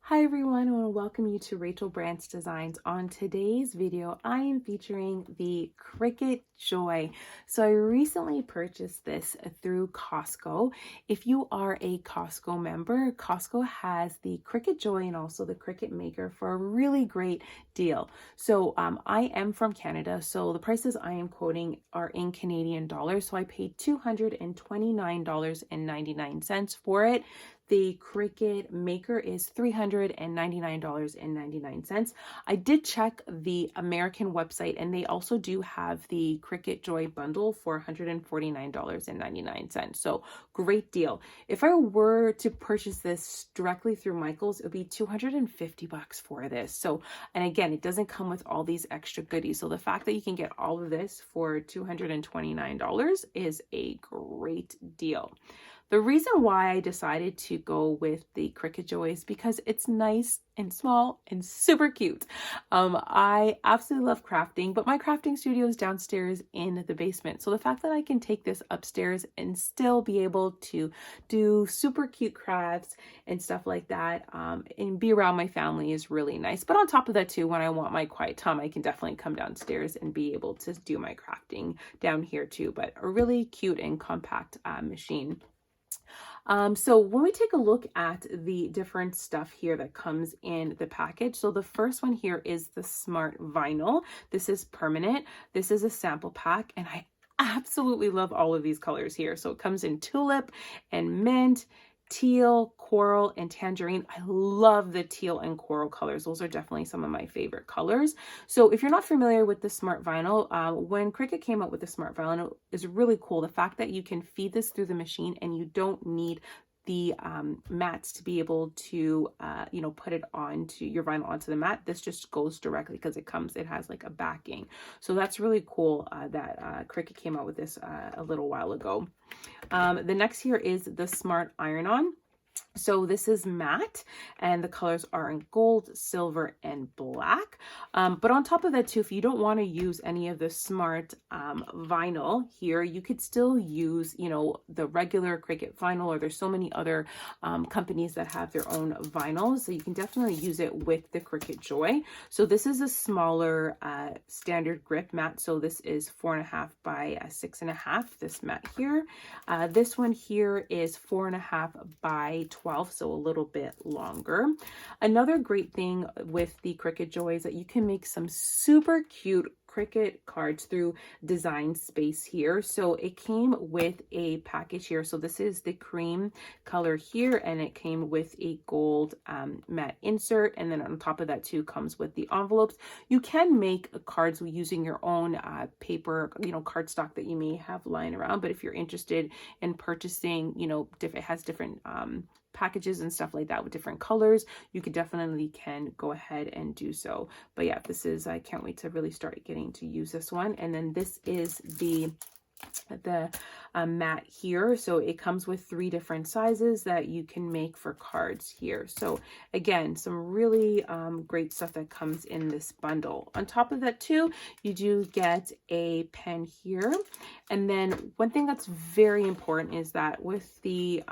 Hi everyone, I want to welcome you to Rachel Brandt's Designs. On today's video, I am featuring the Cricut Joy. So I recently purchased this through Costco. If you are a Costco member, Costco has the Cricut Joy and also the Cricut Maker for a really great deal. So I am from Canada, so the prices I am quoting are in Canadian dollars. So I paid $229.99 for it. The Cricut Maker is $399.99. I did check the American website and they also do have the Cricut Joy Bundle for $149.99. So great deal. If I were to purchase this directly through Michael's, it would be $250 for this. So, and again, it doesn't come with all these extra goodies. So the fact that you can get all of this for $229 is a great deal. The reason why I decided to go with the Cricut Joy is because it's nice and small and super cute. I absolutely love crafting, but my crafting studio is downstairs in the basement. So the fact that I can take this upstairs and still be able to do super cute crafts and stuff like that and be around my family is really nice. But on top of that too, when I want my quiet time, I can definitely come downstairs and be able to do my crafting down here too. But a really cute and compact machine. So when we take a look at the different stuff here that comes in the package, so the first one here is the Smart Vinyl. This is permanent. This is a sample pack, and I absolutely love all of these colors here. So it comes in tulip and mint, teal, coral, and tangerine. I love the teal and coral colors. Those are definitely some of my favorite colors. So if you're not familiar with the Smart Vinyl, when Cricut came out with the Smart Vinyl, is really cool. The fact that you can feed this through the machine and you don't need the mats to be able to put it onto your vinyl onto the mat. This just goes directly because it has like a backing. So that's really cool that Cricut came out with this a little while ago. The next here is the Smart Iron-On. So this is matte and the colors are in gold, silver, and black. But on top of that too, if you don't want to use any of the Smart vinyl here, you could still use, the regular Cricut vinyl, or there's so many other companies that have their own vinyls. So you can definitely use it with the Cricut Joy. So this is a smaller standard grip mat. So this is 4.5 by 6.5, this mat here. This one here is 4.5 by 12, so a little bit longer. Another great thing with the Cricut Joy is that you can make some super cute Cricut cards through Design Space here. So it came with a package here. So this is the cream color here, and it came with a gold matte insert, and then on top of that too comes with the envelopes. You can make cards using your own paper, cardstock that you may have lying around, but if you're interested in purchasing, it has different packages and stuff like that with different colors, you could definitely go ahead and do so. But yeah, I can't wait to really start getting to use this one. And then this is the mat here. So it comes with 3 different sizes that you can make for cards here. So again, some really great stuff that comes in this bundle. On top of that too, you do get a pen here. And then one thing that's very important is that with the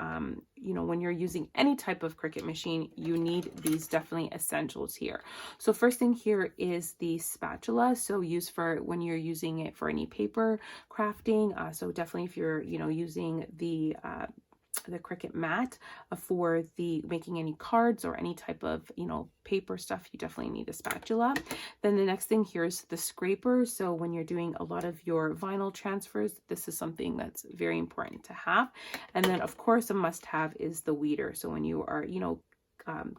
when you're using any type of Cricut machine, you need these definitely essentials here. So first thing here is the spatula. So used for when you're using it for any paper crafting. So definitely if you're, using the Cricut mat for making any cards or any type of, paper stuff, you definitely need a spatula. Then the next thing here is the scraper. So when you're doing a lot of your vinyl transfers, this is something that's very important to have. And then of course a must-have is the weeder. So when you are,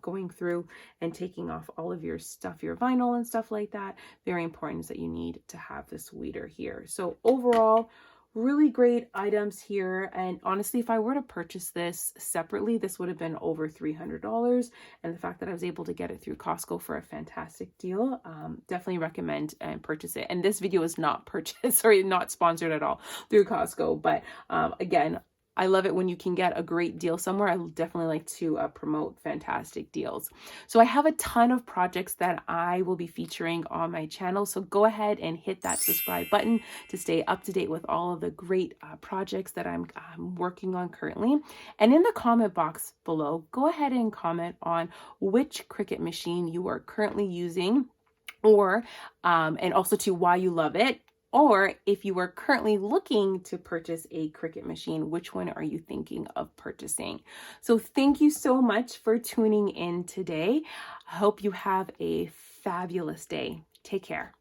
going through and taking off all of your stuff, your vinyl and stuff like that, very important is that you need to have this weeder here. So overall, really great items here. And honestly, if I were to purchase this separately, this would have been over $300. And the fact that I was able to get it through Costco for a fantastic deal, definitely recommend and purchase it. And this video is not purchased, sorry, not sponsored at all through Costco. But again, I love it when you can get a great deal somewhere. I definitely like to promote fantastic deals. So I have a ton of projects that I will be featuring on my channel. So go ahead and hit that subscribe button to stay up to date with all of the great projects that I'm working on currently. And in the comment box below, go ahead and comment on which Cricut machine you are currently using, or and also to why you love it. Or if you are currently looking to purchase a Cricut machine, which one are you thinking of purchasing? So thank you so much for tuning in today. I hope you have a fabulous day. Take care.